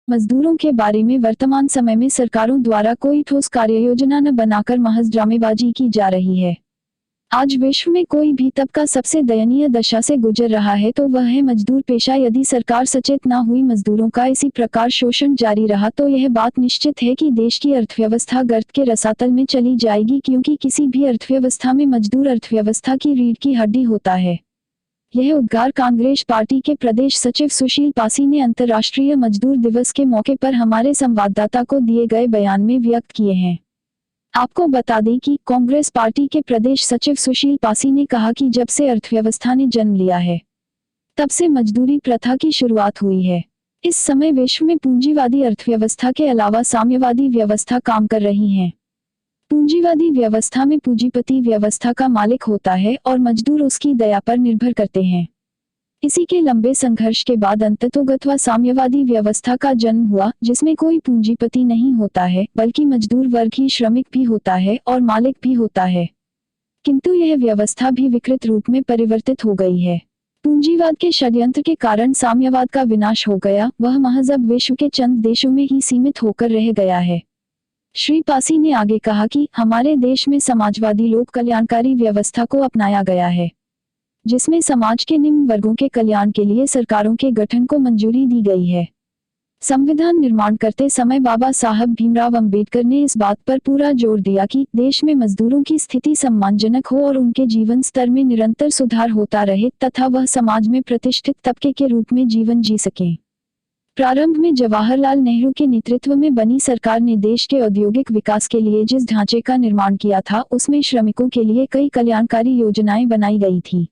मजदूरों के बारे में वर्तमान समय में सरकारों द्वारा कोई ठोस कार्ययोजना न बनाकर महज ड्रामेबाजी की जा रही है। आज विश्व में कोई भी तबका सबसे दयनीय दशा से गुजर रहा है तो वह है मजदूर पेशा। यदि सरकार सचेत न हुई, मजदूरों का इसी प्रकार शोषण जारी रहा तो यह बात निश्चित है कि देश की अर्थव्यवस्था गर्त के रसातल में चली जाएगी, क्योंकि किसी भी अर्थव्यवस्था में मजदूर अर्थव्यवस्था की रीढ़ की हड्डी होता है। यह उद्गार कांग्रेस पार्टी के प्रदेश सचिव सुशील पासी ने अंतर्राष्ट्रीय मजदूर दिवस के मौके पर हमारे संवाददाता को दिए गए बयान में व्यक्त किए हैं। आपको बता दें कि कांग्रेस पार्टी के प्रदेश सचिव सुशील पासी ने कहा कि जब से अर्थव्यवस्था ने जन्म लिया है तब से मजदूरी प्रथा की शुरुआत हुई है। इस समय विश्व में पूंजीवादी अर्थव्यवस्था के अलावा साम्यवादी व्यवस्था काम कर रही है। पूंजीवादी व्यवस्था में पूंजीपति व्यवस्था का मालिक होता है और मजदूर उसकी दया पर निर्भर करते हैं। इसी के लंबे संघर्ष के बाद अंततोगत्वा साम्यवादी व्यवस्था का जन्म हुआ, जिसमें कोई पूंजीपति नहीं होता है बल्कि मजदूर वर्ग ही श्रमिक भी होता है और मालिक भी होता है। किंतु यह व्यवस्था भी विकृत रूप में परिवर्तित हो गई है। पूंजीवाद के षड्यंत्र के कारण साम्यवाद का विनाश हो गया। वह महज अब विश्व के चंद देशों में ही सीमित होकर रह गया है। श्री पासी ने आगे कहा कि हमारे देश में समाजवादी लोक कल्याणकारी व्यवस्था को अपनाया गया है, जिसमें समाज के निम्न वर्गों के कल्याण के लिए सरकारों के गठन को मंजूरी दी गई है। संविधान निर्माण करते समय बाबा साहब भीमराव अंबेडकर ने इस बात पर पूरा जोर दिया कि देश में मजदूरों की स्थिति सम्मानजनक हो और उनके जीवन स्तर में निरंतर सुधार होता रहे तथा वह समाज में प्रतिष्ठित तबके के रूप में जीवन जी सकें। प्रारंभ में जवाहरलाल नेहरू के नेतृत्व में बनी सरकार ने देश के औद्योगिक विकास के लिए जिस ढांचे का निर्माण किया था, उसमें श्रमिकों के लिए कई कल्याणकारी योजनाएं बनाई गई थी।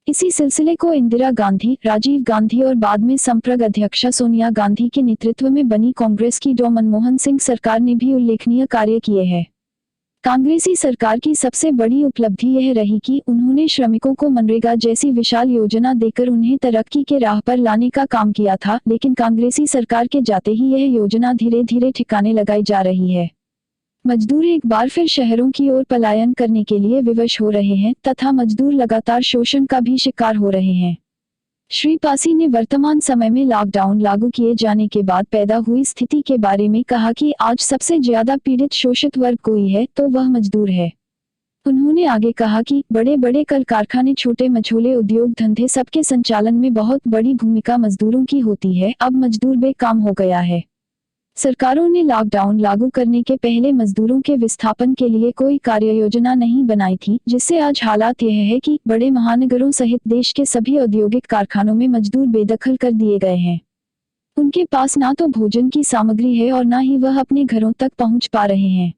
इसी सिलसिले को इंदिरा गांधी, राजीव गांधी और बाद में संप्रग अध्यक्षा सोनिया गांधी के नेतृत्व में बनी कांग्रेस की डॉ मनमोहन सिंह सरकार ने भी उल्लेखनीय कार्य किए हैं। कांग्रेसी सरकार की सबसे बड़ी उपलब्धि यह रही कि उन्होंने श्रमिकों को मनरेगा जैसी विशाल योजना देकर उन्हें तरक्की के राह पर लाने का काम किया था, लेकिन कांग्रेसी सरकार के जाते ही यह योजना धीरे धीरे ठिकाने लगाई जा रही है। मजदूर एक बार फिर शहरों की ओर पलायन करने के लिए विवश हो रहे हैं तथा मजदूर लगातार शोषण का भी शिकार हो रहे हैं। श्री पासी ने वर्तमान समय में लॉकडाउन लागू किए जाने के बाद पैदा हुई स्थिति के बारे में कहा कि आज सबसे ज्यादा पीड़ित शोषित वर्ग कोई है तो वह मजदूर है। उन्होंने आगे कहा कि बड़े बड़े कल कारखाने, छोटे मझोले उद्योग धंधे सबके संचालन में बहुत बड़ी भूमिका मजदूरों की होती है। अब मजदूर बेकाम हो गया है। सरकारों ने लॉकडाउन लागू करने के पहले मजदूरों के विस्थापन के लिए कोई कार्ययोजना नहीं बनाई थी, जिससे आज हालात यह है कि बड़े महानगरों सहित देश के सभी औद्योगिक कारखानों में मजदूर बेदखल कर दिए गए हैं। उनके पास ना तो भोजन की सामग्री है और ना ही वह अपने घरों तक पहुंच पा रहे हैं।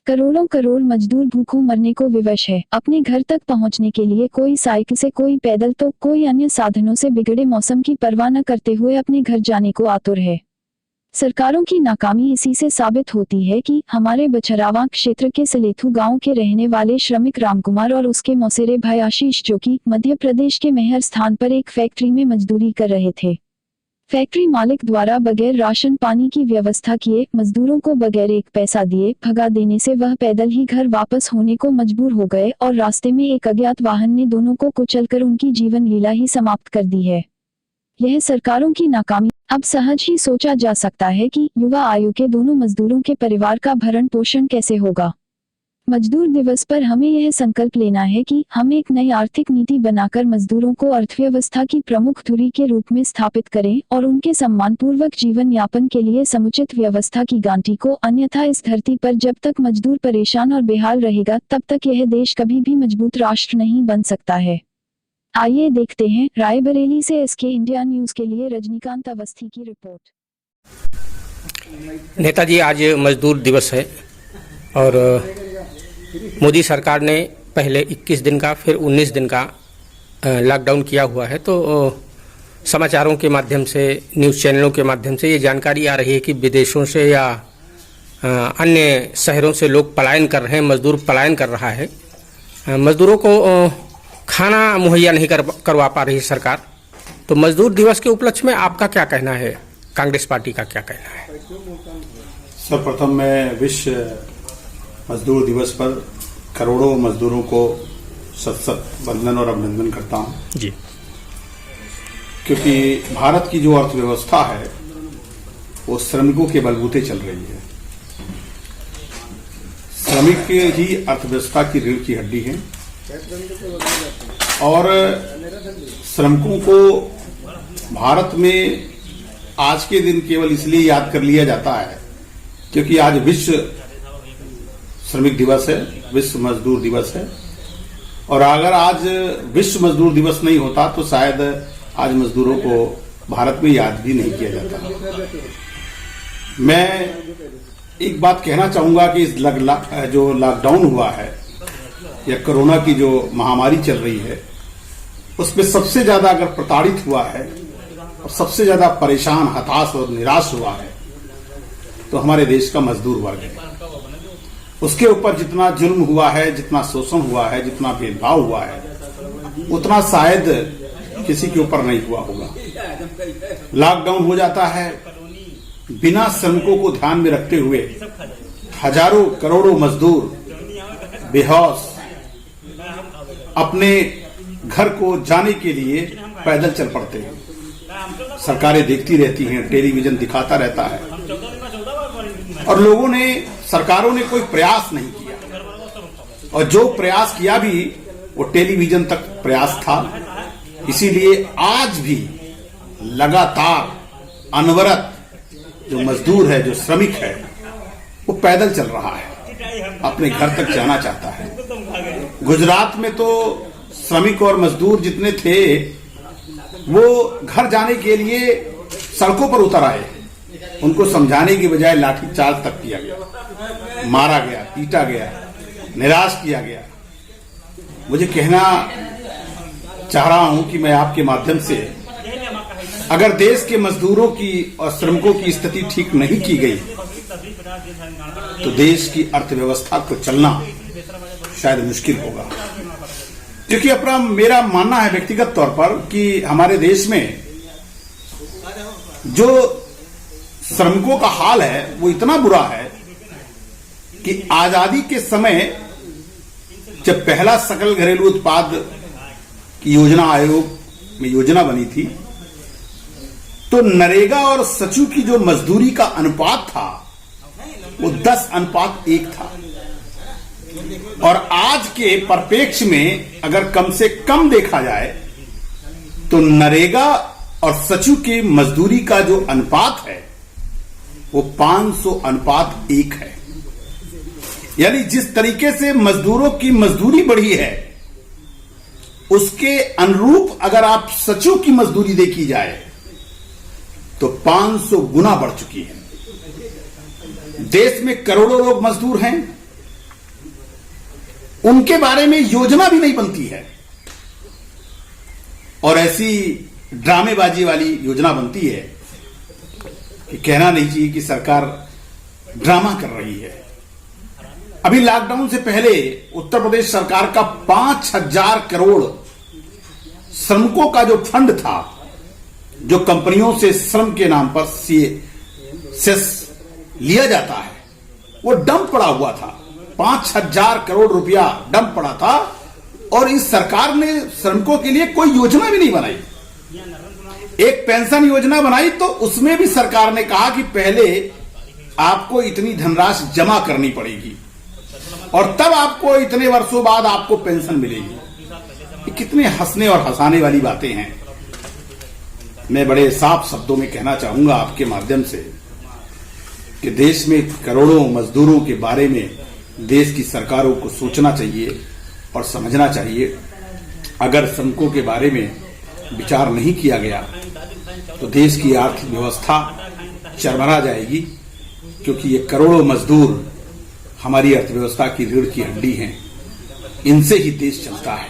करोड़ों करोड़ मजदूर भूखों मरने को विवश है। अपने घर तक पहुंचने के लिए कोई साइकिल से, कोई पैदल तो कोई अन्य साधनों से बिगड़े मौसम की परवाह न करते हुए अपने घर जाने को आतुर है। सरकारों की नाकामी इसी से साबित होती है कि हमारे बछरावा क्षेत्र के सलेथू गांव के रहने वाले श्रमिक रामकुमार और उसके मौसेरे भाई आशीष, जो कि मध्य प्रदेश के मेहर स्थान पर एक फैक्ट्री में मजदूरी कर रहे थे, फैक्ट्री मालिक द्वारा बगैर राशन पानी की व्यवस्था किए मजदूरों को बगैर एक पैसा दिए भगा देने से वह पैदल ही घर वापस होने को मजबूर हो गए और रास्ते में एक अज्ञात वाहन ने दोनों को कुचलकर उनकी जीवन लीला ही समाप्त कर दी है। यह सरकारों की नाकामी। अब सहज ही सोचा जा सकता है कि युवा आयु के दोनों मजदूरों के परिवार का भरण पोषण कैसे होगा। मजदूर दिवस पर हमें यह संकल्प लेना है कि हम एक नई आर्थिक नीति बनाकर मजदूरों को अर्थव्यवस्था की प्रमुख धुरी के रूप में स्थापित करें और उनके सम्मानपूर्वक जीवन यापन के लिए समुचित व्यवस्था की गांठी को। अन्यथा इस धरती पर जब तक मजदूर परेशान और बेहाल रहेगा तब तक यह देश कभी भी मजबूत राष्ट्र नहीं बन सकता है। आइए देखते हैं रायबरेली से एसके इंडिया न्यूज के लिए रजनीकांत अवस्थी की रिपोर्ट। नेताजी, आज मजदूर दिवस है और मोदी सरकार ने पहले 21 दिन का फिर 19 दिन का लॉकडाउन किया हुआ है। तो समाचारों के माध्यम से, न्यूज़ चैनलों के माध्यम से ये जानकारी आ रही है कि विदेशों से या अन्य शहरों से लोग पलायन कर रहे हैं, मजदूर पलायन कर रहा है। मजदूरों को खाना मुहैया नहीं करवा पा रही सरकार। तो मजदूर दिवस के उपलक्ष्य में आपका क्या कहना है, कांग्रेस पार्टी का क्या कहना है? सर्वप्रथम मैं विश्व मजदूर दिवस पर करोड़ों मजदूरों को सत वंदन और अभिनंदन करता हूं जी, क्योंकि भारत की जो अर्थव्यवस्था है वो श्रमिकों के बलबूते चल रही है। श्रमिक ही अर्थव्यवस्था की रीढ़ की हड्डी है और श्रमिकों को भारत में आज के दिन केवल इसलिए याद कर लिया जाता है क्योंकि आज विश्व श्रमिक दिवस है, विश्व मजदूर दिवस है। और अगर आज विश्व मजदूर दिवस नहीं होता तो शायद आज मजदूरों को भारत में याद भी नहीं किया जाता। मैं एक बात कहना चाहूंगा कि इस जो लॉकडाउन हुआ है या कोरोना की जो महामारी चल रही है उसमें सबसे ज्यादा अगर प्रताड़ित हुआ है और सबसे ज्यादा परेशान, हताश और निराश हुआ है तो हमारे देश का मजदूर वर्ग है। उसके ऊपर जितना जुल्म हुआ है, जितना शोषण हुआ है, जितना भेदभाव हुआ है, उतना शायद किसी के ऊपर नहीं हुआ होगा। लॉकडाउन हो जाता है, बिना श्रमिकों को ध्यान में रखते हुए हजारों करोड़ों मजदूर बेहोश अपने घर को जाने के लिए पैदल चल पड़ते हैं। सरकारें देखती रहती हैं, टेलीविजन दिखाता रहता है और लोगों ने, सरकारों ने कोई प्रयास नहीं किया और जो प्रयास किया भी वो टेलीविजन तक प्रयास था। इसीलिए आज भी लगातार अनवरत जो मजदूर है, जो श्रमिक है, वो पैदल चल रहा है, अपने घर तक जाना चाहता है। गुजरात में तो श्रमिक और मजदूर जितने थे वो घर जाने के लिए सड़कों पर उतर आए। उनको समझाने की बजाय लाठीचार्ज तक किया गया, मारा गया, पीटा गया, निराश किया गया। मुझे कहना चाह रहा हूं कि मैं आपके माध्यम से, अगर देश के मजदूरों की और श्रमिकों की स्थिति ठीक नहीं की गई तो देश की अर्थव्यवस्था को चलना शायद मुश्किल होगा। क्योंकि अपना मेरा मानना है व्यक्तिगत तौर पर कि हमारे देश में जो श्रमिकों का हाल है वो इतना बुरा है कि आजादी के समय जब पहला सकल घरेलू उत्पाद की योजना आयोग में योजना बनी थी तो नरेगा और सचू की जो मजदूरी का अनुपात था वो 10:1 था और आज के परिप्रेक्ष्य में अगर कम से कम देखा जाए तो नरेगा और सचू की मजदूरी का जो अनुपात है वो 500:1 है। यानी जिस तरीके से मजदूरों की मजदूरी बढ़ी है उसके अनुरूप अगर आप सचू की मजदूरी देखी जाए तो 500 गुना बढ़ चुकी है। देश में करोड़ों लोग मजदूर हैं, उनके बारे में योजना भी नहीं बनती है और ऐसी ड्रामेबाजी वाली योजना बनती है कि कहना नहीं चाहिए कि सरकार ड्रामा कर रही है। अभी लॉकडाउन से पहले उत्तर प्रदेश सरकार का 5,000 करोड़ श्रमिकों का जो फंड था, जो कंपनियों से श्रम के नाम पर सेस लिया जाता है, वो डंप पड़ा हुआ था। 5,000 करोड़ रुपया डंप पड़ा था और इस सरकार ने श्रमिकों के लिए कोई योजना भी नहीं बनाई। एक पेंशन योजना बनाई तो उसमें भी सरकार ने कहा कि पहले आपको इतनी धनराशि जमा करनी पड़ेगी और तब आपको इतने वर्षों बाद आपको पेंशन मिलेगी। ये कितने हंसने और हंसाने वाली बातें हैं। मैं बड़े साफ शब्दों में कहना चाहूंगा आपके माध्यम से कि देश में करोड़ों मजदूरों के बारे में देश की सरकारों को सोचना चाहिए और समझना चाहिए। अगर श्रमिकों के बारे में विचार नहीं किया गया तो देश की आर्थिक व्यवस्था चरमरा जाएगी, क्योंकि ये करोड़ों मजदूर हमारी अर्थव्यवस्था की रीढ़ की हड्डी हैं। इनसे ही देश चलता है।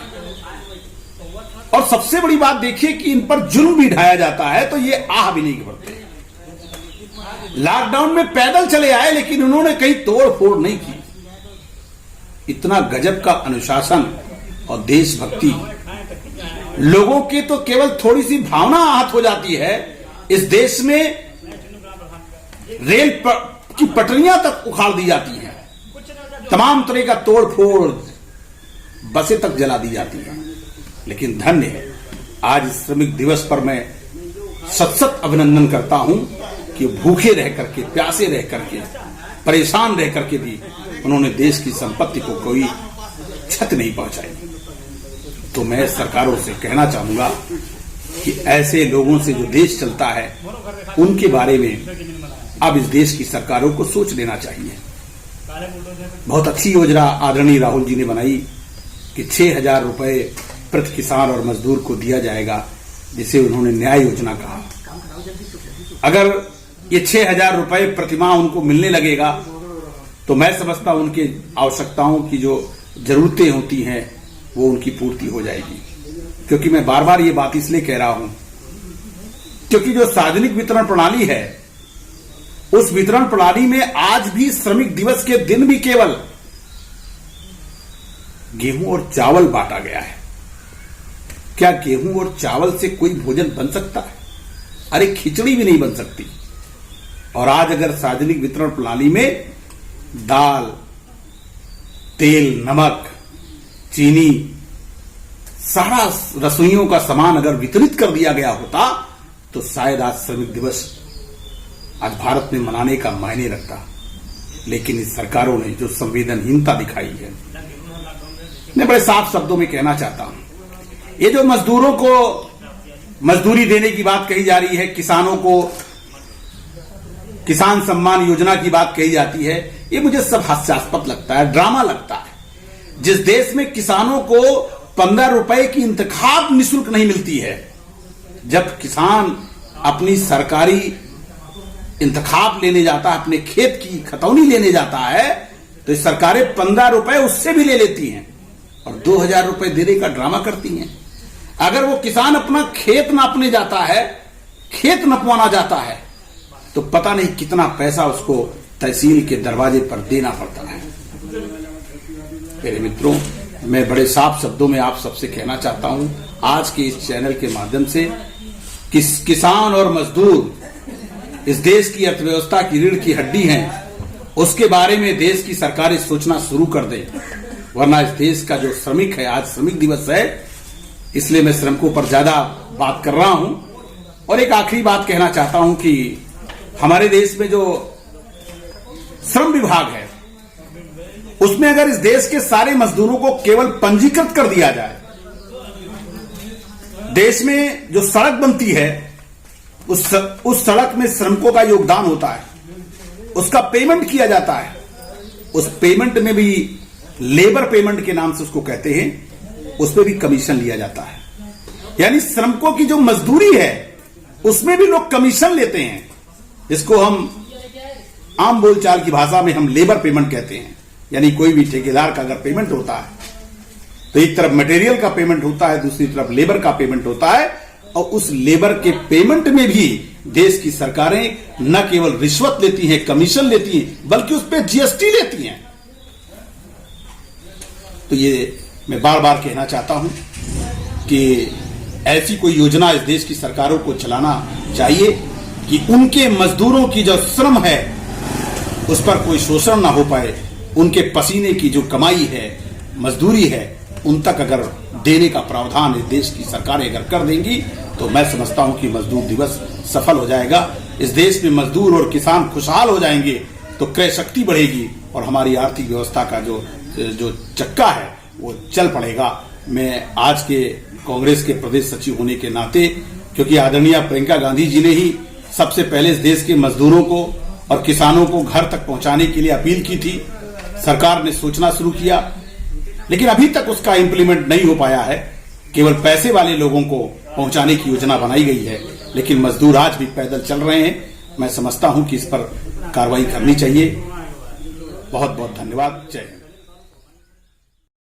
और सबसे बड़ी बात देखिए कि इन पर जुल्म भी ढाया जाता है तो ये आह भी नहीं भरते। लॉकडाउन में पैदल चले आए लेकिन उन्होंने कहीं तोड़ फोड़ नहीं की। इतना गजब का अनुशासन और देशभक्ति, लोगों की तो केवल थोड़ी सी भावना आहत हो जाती है। इस देश में रेल की पटरियां तक उखाड़ दी जाती हैं, तमाम तरह का तोड़ फोड़, बसें तक जला दी जाती हैं। लेकिन धन्य है, आज श्रमिक दिवस पर मैं सत सत अभिनंदन करता हूं कि भूखे रह करके, प्यासे रह करके, परेशान रह करके भी उन्होंने देश की संपत्ति को कोई क्षति नहीं पहुंचाई। तो मैं सरकारों से कहना चाहूंगा कि ऐसे लोगों से जो देश चलता है उनके बारे में अब इस देश की सरकारों को सोच लेना चाहिए। बहुत अच्छी योजना आदरणीय राहुल जी ने बनाई कि 6,000 रुपए प्रति किसान और मजदूर को दिया जाएगा, जिसे उन्होंने न्याय योजना कहा। अगर ये 6,000 रुपए प्रतिमाह उनको मिलने लगेगा तो मैं समझता हूं उनके आवश्यकताओं की जो जरूरतें होती हैं वो उनकी पूर्ति हो जाएगी। क्योंकि मैं बार बार ये बात इसलिए कह रहा हूं क्योंकि जो सार्वजनिक वितरण प्रणाली है, उस वितरण प्रणाली में आज भी श्रमिक दिवस के दिन भी केवल गेहूं और चावल बांटा गया है। क्या गेहूं और चावल से कोई भोजन बन सकता है? अरे खिचड़ी भी नहीं बन सकती। और आज अगर सार्वजनिक वितरण प्रणाली में दाल, तेल, नमक, चीनी, सारा रसोइयों का सामान अगर वितरित कर दिया गया होता तो शायद आज श्रमिक दिवस आज भारत में मनाने का मायने रखता। लेकिन इस सरकारों ने जो संवेदनहीनता दिखाई है, मैं बड़े साफ शब्दों में कहना चाहता हूं, ये जो मजदूरों को मजदूरी देने की बात कही जा रही है, किसानों को किसान सम्मान योजना की बात कही जाती है, ये मुझे सब हास्यास्पद लगता है, ड्रामा लगता है। जिस देश में किसानों को 15 रुपए की इंतखाब निःशुल्क नहीं मिलती है, जब किसान अपनी सरकारी इंतखाब लेने जाता है, अपने खेत की खतौनी लेने जाता है, तो सरकारें 15 रुपए उससे भी ले लेती हैं और 2,000 रुपए देने का ड्रामा करती हैं। अगर वो किसान अपना खेत नापने जाता है, खेत नपवाना जाता है, तो पता नहीं कितना पैसा उसको तहसील के दरवाजे पर देना पड़ता है। मेरे मित्रों, मैं बड़े साफ शब्दों में आप सबसे कहना चाहता हूं आज के इस चैनल के माध्यम से कि किसान और मजदूर इस देश की अर्थव्यवस्था की रीढ़ की हड्डी हैं, उसके बारे में देश की सरकारें सोचना शुरू कर दें। वरना इस देश का जो श्रमिक है, आज श्रमिक दिवस है, इसलिए मैं श्रमिकों पर ज्यादा बात कर रहा हूं। और एक आखिरी बात कहना चाहता हूं कि हमारे देश में जो श्रम विभाग है, उसमें अगर इस देश के सारे मजदूरों को केवल पंजीकृत कर दिया जाए, देश में जो सड़क बनती है उस सड़क में श्रमिकों का योगदान होता है, उसका पेमेंट किया जाता है, उस पेमेंट में भी लेबर पेमेंट के नाम से उसको कहते हैं, उसमें भी कमीशन लिया जाता है। यानी श्रमिकों की जो मजदूरी है उसमें भी लोग कमीशन लेते हैं, जिसको हम आम बोलचाल की भाषा में हम लेबर पेमेंट कहते हैं। यानी कोई भी ठेकेदार का अगर पेमेंट होता है तो एक तरफ मटेरियल का पेमेंट होता है, दूसरी तरफ लेबर का पेमेंट होता है, और उस लेबर के पेमेंट में भी देश की सरकारें न केवल रिश्वत लेती हैं, कमीशन लेती हैं, बल्कि उस पर जीएसटी लेती हैं। तो ये मैं बार बार कहना चाहता हूं कि ऐसी कोई योजना इस देश की सरकारों को चलाना चाहिए कि उनके मजदूरों की जो श्रम है उस पर कोई शोषण ना हो पाए, उनके पसीने की जो कमाई है, मजदूरी है, उन तक अगर देने का प्रावधान इस देश की सरकारें अगर कर देंगी तो मैं समझता हूं कि मजदूर दिवस सफल हो जाएगा। इस देश में मजदूर और किसान खुशहाल हो जाएंगे तो क्रय शक्ति बढ़ेगी और हमारी आर्थिक व्यवस्था का जो चक्का है वो चल पड़ेगा। मैं आज के कांग्रेस के प्रदेश सचिव होने के नाते, क्योंकि आदरणीय प्रियंका गांधी जी ने ही सबसे पहले इस देश के मजदूरों को और किसानों को घर तक पहुंचाने के लिए अपील की थी, सरकार ने सोचना शुरू किया, लेकिन अभी तक उसका इंप्लीमेंट नहीं हो पाया है। केवल पैसे वाले लोगों को पहुंचाने की योजना बनाई गई है, लेकिन मजदूर आज भी पैदल चल रहे हैं। मैं समझता हूं कि इस पर कार्रवाई करनी चाहिए। बहुत बहुत धन्यवाद। जय हिंद।